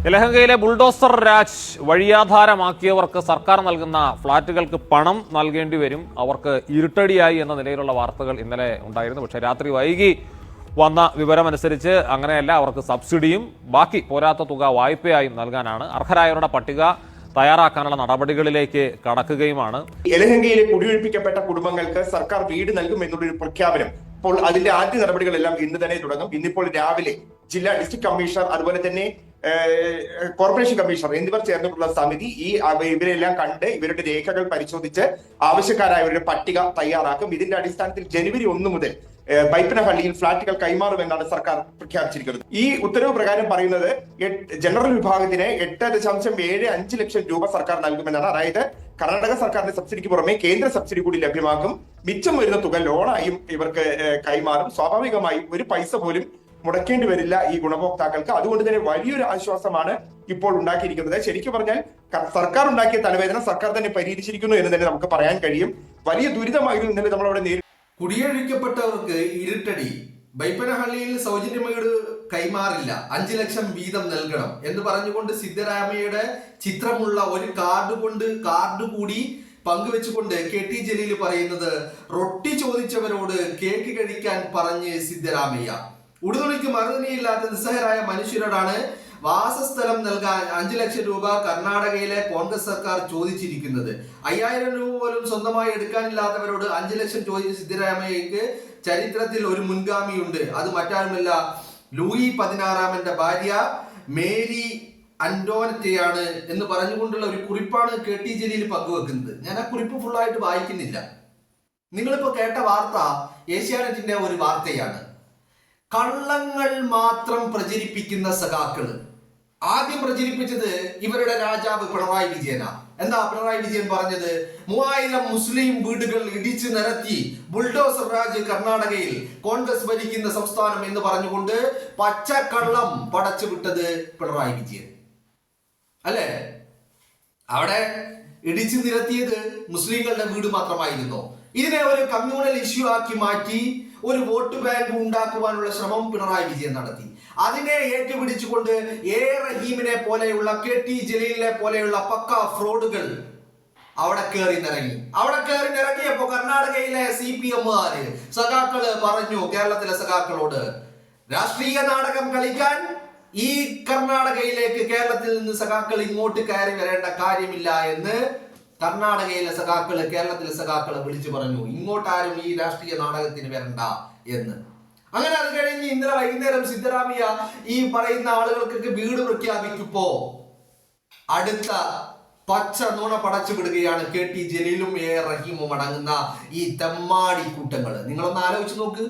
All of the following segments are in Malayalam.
യലഹങ്കയിലെ ബുൾഡോസർ രാജ് വഴിയാധാരമാക്കിയവർക്ക് സർക്കാർ നൽകുന്ന ഫ്ളാറ്റുകൾക്ക് പണം നൽകേണ്ടി വരും, അവർക്ക് ഇരുട്ടടിയായി എന്ന നിലയിലുള്ള വാർത്തകൾ ഇന്നലെ ഉണ്ടായിരുന്നു. പക്ഷേ രാത്രി വൈകി വന്ന വിവരമനുസരിച്ച് അങ്ങനെയല്ല, അവർക്ക് സബ്സിഡിയും ബാക്കി പോരാത്ത തുക വായ്പയായും നൽകാനാണ്. അർഹരായവരുടെ പട്ടിക തയ്യാറാക്കാനുള്ള നടപടികളിലേക്ക് കടക്കുകയുമാണ്. യലഹങ്കയിലെ കുടിയൊഴിപ്പിക്കപ്പെട്ട കുടുംബങ്ങൾക്ക് സർക്കാർ വീട് നൽകും എന്നുള്ളൊരു പ്രഖ്യാപനം. അപ്പോൾ അതിന്റെ ആദ്യ നടപടികളെല്ലാം ഇന്ന് തന്നെ തുടങ്ങും. ഇന്നിപ്പോൾ രാവിലെ ജില്ലാ ഡിസ്ട്രിക്ട് കമ്മീഷണർ അതുപോലെ തന്നെ കോർപ്പറേഷൻ കമ്മീഷണർ എന്നിവർ ചേർന്നിട്ടുള്ള സമിതി ഇവരെല്ലാം കണ്ട് ഇവരുടെ രേഖകൾ പരിശോധിച്ച് ആവശ്യക്കാരായവരുടെ പട്ടിക തയ്യാറാക്കും. ഇതിന്റെ അടിസ്ഥാനത്തിൽ ജനുവരി 1 മുതൽ ബൈപ്പനഹള്ളിയിൽ ഫ്ളാറ്റുകൾ കൈമാറുമെന്നാണ് സർക്കാർ പ്രഖ്യാപിച്ചിരിക്കുന്നത്. ഈ ഉത്തരവ് പ്രകാരം പറയുന്നത് ജനറൽ വിഭാഗത്തിന് 8.75 ലക്ഷം രൂപ സർക്കാർ നൽകുമെന്നാണ്. അതായത് കർണാടക സർക്കാരിന്റെ സബ്സിഡിക്ക് പുറമെ കേന്ദ്ര സബ്സിഡി കൂടി ലഭ്യമാക്കും. മിച്ചം വരുന്ന തുക ലോണായും ഇവർക്ക് കൈമാറും. സ്വാഭാവികമായും ഒരു പൈസ പോലും മുടക്കേണ്ടി വരില്ല ഈ ഗുണഭോക്താക്കൾക്ക്. അതുകൊണ്ട് തന്നെ വലിയൊരു ആശ്വാസമാണ് ഇപ്പോൾ ഉണ്ടാക്കിയിരിക്കുന്നത്. ശരിക്കും പറഞ്ഞാൽ സർക്കാർ ഉണ്ടാക്കിയ തലവേദന സർക്കാർ തന്നെ പരിഹരിച്ചിരിക്കുന്നു എന്ന് തന്നെ നമുക്ക് പറയാൻ കഴിയും. വലിയ ദുരിതമായിരുന്നു ഇന്നലെ നമ്മളവിടെ നേരിട്ടു. കുടിയൊഴിക്കപ്പെട്ടവർക്ക് ഇരുട്ടടി. ബൈപ്പനഹള്ളിയിൽ സൗജന്യ വീട് കൈമാറില്ല, 5 ലക്ഷം വീതം നൽകണം എന്ന് പറഞ്ഞുകൊണ്ട് സിദ്ധരാമയ്യയുടെ ചിത്രമുള്ള ഒരു കാർഡ് കൂടി പങ്കുവെച്ചുകൊണ്ട് KT ജലീൽ പറയുന്നത്, റൊട്ടി ചോദിച്ചവരോട് കേക്ക് കഴിക്കാൻ പറഞ്ഞ് സിദ്ധരാമയ്യ. ഉടുതുണിക്ക് മറുതുണിയില്ലാത്ത നിസ്സഹരായ മനുഷ്യരോടാണ് വാസസ്ഥലം നൽകാൻ 5 ലക്ഷം രൂപ കർണാടകയിലെ കോൺഗ്രസ് സർക്കാർ ചോദിച്ചിരിക്കുന്നത്. 5000 രൂപ പോലും സ്വന്തമായി എടുക്കാനില്ലാത്തവരോട് 5 ലക്ഷം ചോദിച്ച സിദ്ധരാമയ്യക്ക് ചരിത്രത്തിൽ ഒരു മുൻഗാമിയുണ്ട്. അത് മറ്റാരുമല്ല, ലൂയി 16 ഭാര്യ മേരി അന്റോനറ്റയാണ് എന്ന് പറഞ്ഞുകൊണ്ടുള്ള ഒരു കുറിപ്പാണ് KT ജലീൽ പങ്കുവെക്കുന്നത്. ഞാൻ ആ കുറിപ്പ് ഫുള്ളായിട്ട് വായിക്കുന്നില്ല. നിങ്ങളിപ്പോ കേട്ട വാർത്ത ഏഷ്യാനെറ്റിന്റെ ഒരു വാർത്തയാണ്. കള്ളങ്ങൾ മാത്രം പ്രചരിപ്പിക്കുന്ന സഖാക്കള്. ആദ്യം പ്രചരിപ്പിച്ചത് ഇവരുടെ രാജാവ് പിണറായി വിജയനാ. എന്താ പിണറായി വിജയൻ പറഞ്ഞത്? 3000 മുസ്ലിം വീടുകൾ ഇടിച്ചു നിരത്തി ബുൾഡോസർ രാജ് കർണാടകയിൽ, കോൺഗ്രസ് ഭരിക്കുന്ന സംസ്ഥാനം എന്ന് പറഞ്ഞുകൊണ്ട് പച്ചക്കള്ളം പടച്ചു വിട്ടത് പിണറായി വിജയൻ അല്ലേ? അവിടെ ഇടിച്ചു നിരത്തിയത് മുസ്ലിങ്ങളുടെ വീട് മാത്രമായിരുന്നു. ഇതിനെ ഒരു കമ്മ്യൂണൽ ഇഷ്യൂ ആക്കി മാറ്റി ഒരു വോട്ട് ബാങ്ക് ഉണ്ടാക്കുവാനുള്ള ശ്രമം പിണറായി വിജയൻ നടത്തി. അതിനെ ഏറ്റുപിടിച്ചുകൊണ്ട് റഹീമിനെ പോലെയുള്ള KT ജലീലിനെ പോലെയുള്ള പക്ക ഫ്രോഡുകൾ അവിടെ കയറി നിറങ്ങിയപ്പോ കർണാടകയിലെ CPM സഖാക്കള് പറഞ്ഞു കേരളത്തിലെ സഖാക്കളോട്, രാഷ്ട്രീയ നാടകം കളിക്കാൻ ഈ കർണാടകയിലേക്ക് കേരളത്തിൽ നിന്ന് സഖാക്കൾ ഇങ്ങോട്ട് കയറി വരേണ്ട കാര്യമില്ല എന്ന് കർണാടകയിലെ സഖാക്കള് കേരളത്തിലെ സഖാക്കളെ വിളിച്ചു പറഞ്ഞു. ഇങ്ങോട്ടാരും ഈ രാഷ്ട്രീയ നാടകത്തിന് വരണ്ട എന്ന്. അങ്ങനെ അത് കഴിഞ്ഞ് ഇന്നലെ വൈകുന്നേരം സിദ്ധരാമയ്യ ഈ പറയുന്ന ആളുകൾക്കൊക്കെ വീട് പ്രഖ്യാപിക്കുമ്പോ അടുത്ത പച്ച നുണ പടച്ചു വിടുകയാണ് KT ജലീലും റഹീമും അടങ്ങുന്ന ഈ തെമ്മാടി കൂട്ടങ്ങള്. നിങ്ങളൊന്ന് ആലോചിച്ച് നോക്ക്.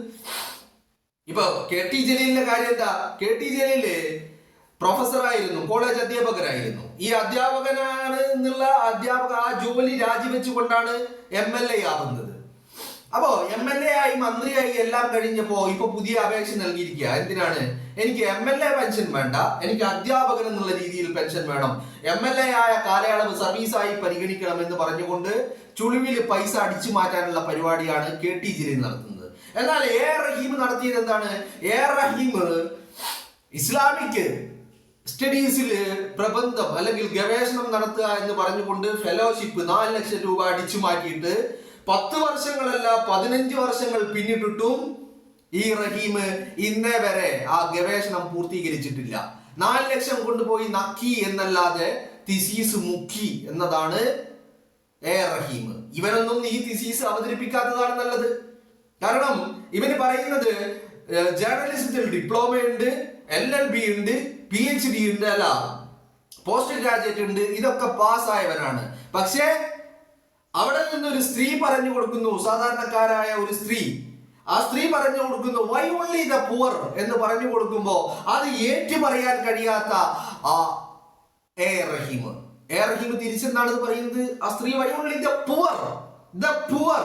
ഇപ്പൊ KT ജലീലിന്റെ കാര്യം എന്താ? KT ജലീല് പ്രൊഫസറായിരുന്നു, കോളേജ് അധ്യാപകരായിരുന്നു. ഈ അധ്യാപകനാണ് എന്നുള്ള ആ ജോലി രാജിവെച്ചുകൊണ്ടാണ് MLA ആവുന്നത്. അപ്പോ MLA ആയി മന്ത്രിയായി എല്ലാം കഴിഞ്ഞപ്പോ ഇപ്പൊ പുതിയ അപേക്ഷ നൽകിയിരിക്കുക. എന്തിനാണ്? എനിക്ക് MLA പെൻഷൻ വേണ്ട, എനിക്ക് അധ്യാപകൻ എന്നുള്ള രീതിയിൽ പെൻഷൻ വേണം, MLA ആയ കാലയളവ് സർവീസായി പരിഗണിക്കണം എന്ന് പറഞ്ഞുകൊണ്ട് ചുളിവിൽ പൈസ അടിച്ചു മാറ്റാനുള്ള പരിപാടിയാണ് KT ജലീൽ നടത്തുന്നത്. എന്നാൽ റഹീം നടത്തിയത് എന്താണ്? റഹീം ഇസ്ലാമിക് സ്റ്റഡീസിൽ പ്രബന്ധം അല്ലെങ്കിൽ ഗവേഷണം നടത്തുക എന്ന് പറഞ്ഞുകൊണ്ട് ഫെലോഷിപ്പ് 4 ലക്ഷം രൂപ അടിച്ചു മാറ്റിയിട്ട് 10 വർഷങ്ങളല്ല 15 വർഷങ്ങൾ പിന്നിട്ടിട്ടും ഈ റഹീം ഇന്നേ വരെ ആ ഗവേഷണം പൂർത്തീകരിച്ചിട്ടില്ല. 4 ലക്ഷം കൊണ്ടുപോയി നക്കി എന്നല്ലാതെ തിസീസ് മുക്കി എന്നതാണ് റഹീം. ഇവനൊന്നും ഈ തിസീസ് അവതരിപ്പിക്കാത്തതാണ് നല്ലത്. കാരണം ഇവന് പറയുന്നത് ജേർണലിസത്തിൽ ഡിപ്ലോമ ഉണ്ട്, LLB ഉണ്ട്, PhD ഉണ്ട്, അല്ല പോസ്റ്റ് ഗ്രാജുവേറ്റ് ഉണ്ട്, ഇതൊക്കെ പാസ്സായവനാണ്. പക്ഷേ അവിടെ നിന്നൊരു സ്ത്രീ പറഞ്ഞു കൊടുക്കുന്നു, സാധാരണക്കാരായ ഒരു സ്ത്രീ, ആ സ്ത്രീ പറഞ്ഞു കൊടുക്കുന്നു വൈ ഓൺലി ദ പുവർ എന്ന് പറഞ്ഞു കൊടുക്കുമ്പോ അത് ഏറ്റു പറയാൻ കഴിയാത്ത റഹീം തിരിച്ചെന്താണ് പറയുന്നത്? ആ സ്ത്രീ വൈ ഓൺലി ദ പുവർ,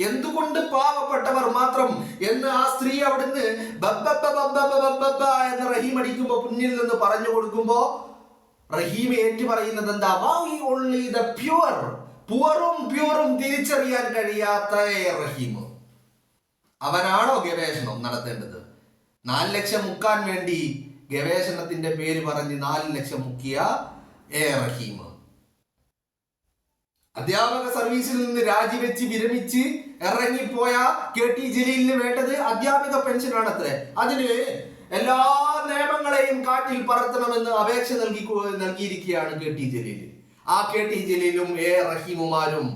എന്തുകൊണ്ട് പാവപ്പെട്ടവർ മാത്രം എന്ന് ആ സ്ത്രീ അവിടുന്ന് എന്ന് റഹീം അടിക്കുമ്പോ പിന്നിൽ നിന്ന് പറഞ്ഞു കൊടുക്കുമ്പോ റഹീം ഏറ്റു പറയുന്നത് എന്താ? വൈ ഓൺലി ദ പ്യുവറും തിരിച്ചറിയാൻ കഴിയാത്ത റഹീം. അവനാണോ ഗവേഷണം നടത്തേണ്ടത്? 4 ലക്ഷം മുക്കാൻ വേണ്ടി ഗവേഷണത്തിന്റെ പേര് പറഞ്ഞ് 4 ലക്ഷം മുക്കിയ എ റഹീം. അധ്യാപക സർവീസിൽ നിന്ന് രാജിവെച്ച് വിരമിച്ച് ഇറങ്ങിപ്പോയ KT ജലീലിന് വേണ്ടത് അധ്യാപക പെൻഷനാണ് അത്രേ. അതിന് എല്ലാ നിയമങ്ങളെയും കാറ്റിൽ പറത്തണമെന്ന് അപേക്ഷ നൽകിയിരിക്കുകയാണ് KT ജലീൽ. ആ KT ജലീലും എ റഹീമുമാരും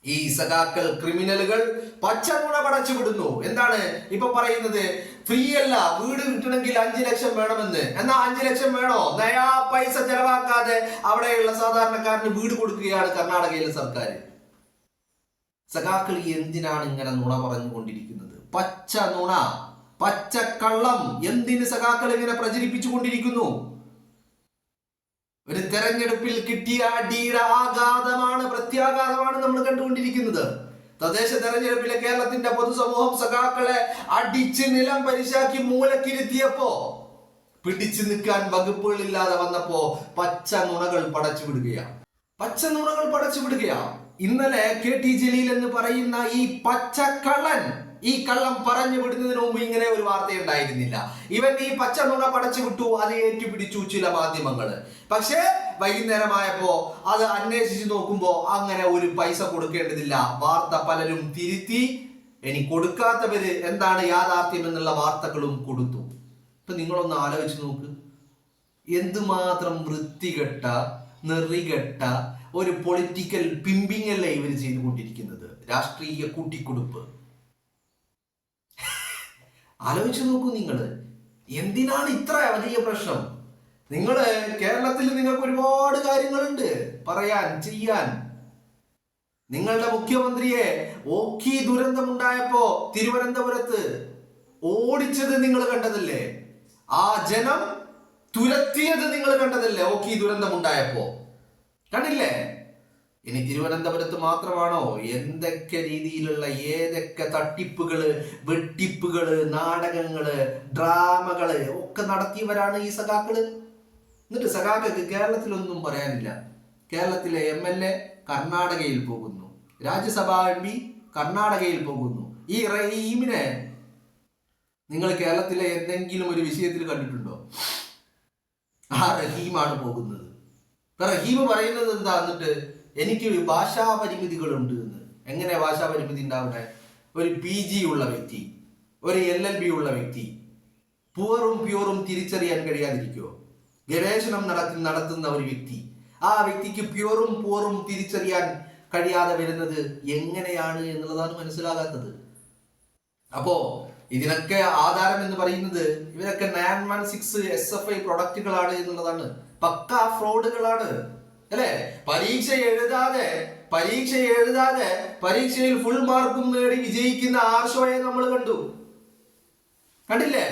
ഈ സഖാക്കൾ ക്രിമിനലുകൾ പച്ചമുള പടച്ചു വിടുന്നു. എന്താണ് ഇപ്പൊ പറയുന്നത്? ഫ്രീ അല്ല, വീട് കിട്ടണമെങ്കിൽ 5 ലക്ഷം വേണമെന്ന്. എന്നാ 5 ലക്ഷം വേണോ? നയാ പൈസ ചെലവാക്കാതെ അവിടെയുള്ള സാധാരണക്കാരന് വീട് കൊടുക്കുകയാണ് കർണാടകയിലെ സർക്കാർ. സഖാക്കൾ എന്തിനാണ് ഇങ്ങനെ നുണ പറഞ്ഞുകൊണ്ടിരിക്കുന്നത്? പച്ച നുണ, പച്ചക്കള്ളം എന്തിന് സഖാക്കൾ ഇങ്ങനെ പ്രചരിപ്പിച്ചുകൊണ്ടിരിക്കുന്നു? ഒരു തെരഞ്ഞെടുപ്പിൽ കിട്ടിയ അടിയുടെ ആഘാതമാണ്, പ്രത്യാഘാതമാണ് നമ്മൾ കണ്ടുകൊണ്ടിരിക്കുന്നത്. തദ്ദേശ തെരഞ്ഞെടുപ്പിലെ കേരളത്തിന്റെ പൊതുസമൂഹം സഖാക്കളെ അടിച്ച് നിലം പരിശാക്കി മൂലക്കിരുത്തിയപ്പോ, പിടിച്ചു നിൽക്കാൻ വകുപ്പുകളില്ലാതെ വന്നപ്പോ പച്ച നുണകൾ പടച്ചു വിടുകയാണ്. ഇന്നലെ KT ജലീൽ എന്ന് പറയുന്ന ഈ പച്ചക്കള്ളൻ ഈ കള്ളം പറഞ്ഞു വിടുന്നതിന് മുമ്പ് ഇങ്ങനെ ഒരു വാർത്ത ഉണ്ടായിരുന്നില്ല. ഇവൻ ഈ പച്ച നുണ പടച്ചു വിട്ടു, അത് ഏറ്റുപിടിച്ചു ചില മാധ്യമങ്ങള്. പക്ഷേ വൈകുന്നേരമായപ്പോ അത് അന്വേഷിച്ച് നോക്കുമ്പോ അങ്ങനെ ഒരു പൈസ കൊടുക്കേണ്ടതില്ല, വാർത്ത പലരും തിരുത്തി ഇനി കൊടുക്കാത്തവര് എന്താണ് യാഥാർത്ഥ്യം എന്നുള്ള വാർത്തകളും കൊടുത്തു. ഇപ്പൊ നിങ്ങളൊന്ന് ആലോചിച്ച് നോക്ക്, എന്തുമാത്രം വൃത്തികെട്ട നെറികെട്ട ഒരു പൊളിറ്റിക്കൽ പിമ്പിങ് അല്ലേ ഇവർ ചെയ്തുകൊണ്ടിരിക്കുന്നത്, രാഷ്ട്രീയ കൂട്ടിക്കൊടുപ്പ്. ആലോചിച്ച് നോക്കൂ നിങ്ങൾ, എന്തിനാണ് ഇത്ര വലിയ പ്രശ്നം? നിങ്ങള് കേരളത്തിൽ നിങ്ങൾക്ക് ഒരുപാട് കാര്യങ്ങളുണ്ട് പറയാൻ, ചെയ്യാൻ. നിങ്ങളുടെ മുഖ്യമന്ത്രിയെ ഓഖി ദുരന്തമുണ്ടായപ്പോ തിരുവനന്തപുരത്ത് ഓടിച്ചത് നിങ്ങൾ കണ്ടതല്ലേ? ആ ജനം തുരത്തിയത് നിങ്ങൾ കണ്ടതല്ലേ? ഓഖി ദുരന്തമുണ്ടായപ്പോ കണ്ടില്ലേ? ഇനി തിരുവനന്തപുരത്ത് മാത്രമാണോ എന്തൊക്കെ രീതിയിലുള്ള ഏതൊക്കെ തട്ടിപ്പുകള്, വെട്ടിപ്പുകള്, നാടകങ്ങള്, ഡ്രാമകള് ഒക്കെ നടത്തിയവരാണ് ഈ സഖാക്കള്. എന്നിട്ട് സഖാക്കൾക്ക് കേരളത്തിലൊന്നും പറയാനില്ല. കേരളത്തിലെ MLA കർണാടകയിൽ പോകുന്നു, രാജ്യസഭാ MP കർണാടകയിൽ പോകുന്നു. ഈ റഹീമിനെ നിങ്ങൾ കേരളത്തിലെ എന്തെങ്കിലും ഒരു വിഷയത്തിൽ കണ്ടിട്ടുണ്ടോ? ആ റഹീമാണ് പോകുന്നത്. റഹീം പറയുന്നത് എന്താ? എന്നിട്ട് എനിക്ക് ഭാഷാ പരിമിതികളുണ്ട് എന്ന്. എങ്ങനെ ഭാഷാ പരിമിതി ഉണ്ടാവട്ടെ? ഒരു PG ഉള്ള വ്യക്തി, ഒരു LLB ഉള്ള വ്യക്തി പൂവറും പ്യൂറും തിരിച്ചറിയാൻ കഴിയാതിരിക്കുമോ? ഗവേഷണം നടത്തുന്ന ഒരു വ്യക്തി, ആ വ്യക്തിക്ക് പ്യൂറും പൂറും തിരിച്ചറിയാൻ കഴിയാതെ വരുന്നത് എങ്ങനെയാണ് എന്നുള്ളതാണ് മനസ്സിലാകാത്തത്. അപ്പോ ഇതിനൊക്കെ ആധാരം എന്ന് പറയുന്നത് ഇവരൊക്കെ 916 SFI പ്രൊഡക്റ്റുകളാണ് എന്നുള്ളതാണ്. പക്കാ ഫ്രോഡുകളാണ് അല്ലെ? പരീക്ഷ എഴുതാതെ പരീക്ഷയിൽ ഫുൾ മാർക്കും നേടി വിജയിക്കുന്ന ആർഷോയെ നമ്മൾ കണ്ടില്ലേ?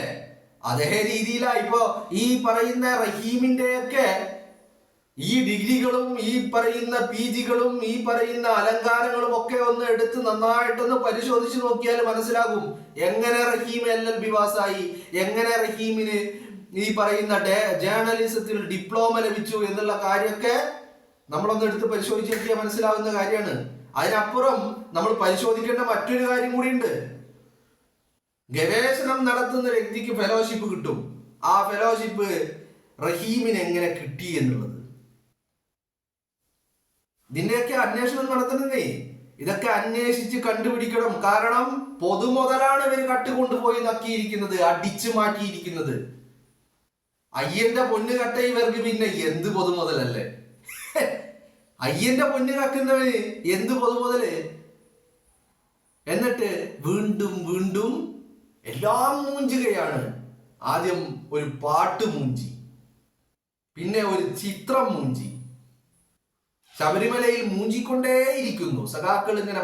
അതേ രീതിയിലാ ഇപ്പോ ഈ പറയുന്ന റഹീമിന്റെയൊക്കെ ഈ ഡിഗ്രികളും ഈ പറയുന്ന PGകളും ഈ പറയുന്ന അലങ്കാരങ്ങളും ഒക്കെ ഒന്ന് എടുത്ത് നന്നായിട്ടൊന്ന് പരിശോധിച്ച് നോക്കിയാൽ മനസ്സിലാകും എങ്ങനെ റഹീം LLB പാസ്സായി, എങ്ങനെ റഹീമിന് ഈ പറയുന്ന ജേർണലിസത്തിൽ ഡിപ്ലോമ ലഭിച്ചു എന്നുള്ള കാര്യമൊക്കെ നമ്മളൊന്ന് എടുത്ത് പരിശോധിച്ച് നോക്കിയാൽ മനസ്സിലാവുന്ന കാര്യമാണ്. അതിനപ്പുറം നമ്മൾ പരിശോധിക്കേണ്ട മറ്റൊരു കാര്യം കൂടിയുണ്ട്. ഗവേഷണം നടത്തുന്ന വ്യക്തിക്ക് ഫെലോഷിപ്പ് കിട്ടും. ആ ഫെലോഷിപ്പ് റഹീമിന് എങ്ങനെ കിട്ടി എന്നുള്ളത് ഇതിന്റെയൊക്കെ അന്വേഷണം നടത്തണമെന്നേ. ഇതൊക്കെ അന്വേഷിച്ച് കണ്ടുപിടിക്കണം. കാരണം പൊതുമുതലാണ് ഇവർ കട്ടുകൊണ്ടുപോയി നക്കിയിരിക്കുന്നത്, അടിച്ചു മാറ്റിയിരിക്കുന്നത്. അയ്യന്റെ പൊന്ന് കട്ട ഇവർക്ക് പിന്നെ എന്ത് പൊതുമുതലല്ലേ? അയ്യന്റെ പൊന്ന് കക്കുന്നവന് എന്ത് പൊതുമുതല്? എന്നിട്ട് വീണ്ടും വീണ്ടും എല്ലാം മൂഞ്ചുകയാണ്. ആദ്യം ഒരു പാട്ട് മൂഞ്ചി, പിന്നെ ഒരു ചിത്രം മൂഞ്ചി, ശബരിമലയിൽ മൂഞ്ചിക്കൊണ്ടേയിരിക്കുന്നു. സഖാക്കൾ ഇങ്ങനെ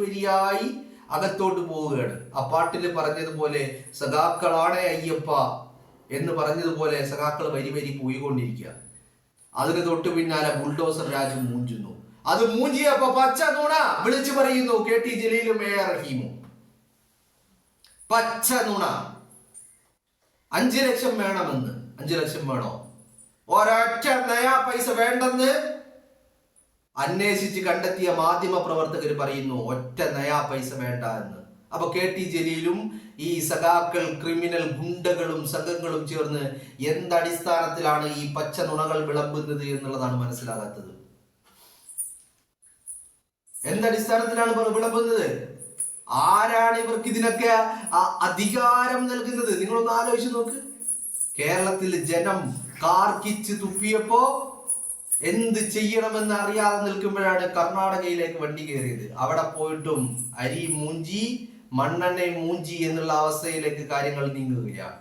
വരിയായി അകത്തോട്ട് പോവുകയാണ്. ആ പാട്ടിൽ പറഞ്ഞതുപോലെ സഖാക്കളാണ് അയ്യപ്പ എന്ന് പറഞ്ഞതുപോലെ സഖാക്കൾ വരി പോയിക്കൊണ്ടിരിക്കുക. അതിന് തൊട്ട് പിന്നാലെ ബുൾഡോസർ രാജു മൂഞ്ചുന്നു. അത് മൂഞ്ചിയപ്പോ പച്ച നുണ വിളിച്ചു പറയുന്നു KT ജലീലും A റഹീമും. പച്ച നുണ. 5 ലക്ഷം വേണമെന്ന്. 5 ലക്ഷം വേണോ? ഒരൊറ്റ നയാ പൈസ വേണ്ടെന്ന് അന്വേഷിച്ച് കണ്ടെത്തിയ മാധ്യമ പ്രവർത്തകർ പറയുന്നു ഒറ്റ നയാ പൈസ വേണ്ട എന്ന്. അപ്പൊ KT ജലീലും ഈ സഖാക്കൾ ക്രിമിനൽ ഗുണ്ടകളും സംഘങ്ങളും ചേർന്ന് എന്തടിസ്ഥാനത്തിലാണ് ഈ പച്ച നുണകൾ വിളമ്പുന്നത് എന്നുള്ളതാണ് മനസ്സിലാകാത്തത്. എന്തടിസ്ഥാനത്തിലാണ് വിളമ്പുന്നത്? ആരാണ് ഇവർക്ക് ഇതിനൊക്കെ അധികാരം നൽകുന്നത്? നിങ്ങളൊന്ന് ആലോചിച്ച് നോക്ക്. കേരളത്തിൽ ജനം കാർക്കിച്ച് തുപ്പിയപ്പോ എന്ത് ചെയ്യണമെന്ന് അറിയാതെ നിൽക്കുമ്പോഴാണ് കർണാടകയിലേക്ക് വണ്ടി കയറിയത്. അവിടെ പോയിട്ടും അരി മൂഞ്ചി മണ്ണെണ്ണ മൂഞ്ചി എന്നുള്ള അവസ്ഥയിലേക്ക് കാര്യങ്ങൾ നീങ്ങുകയാണ്.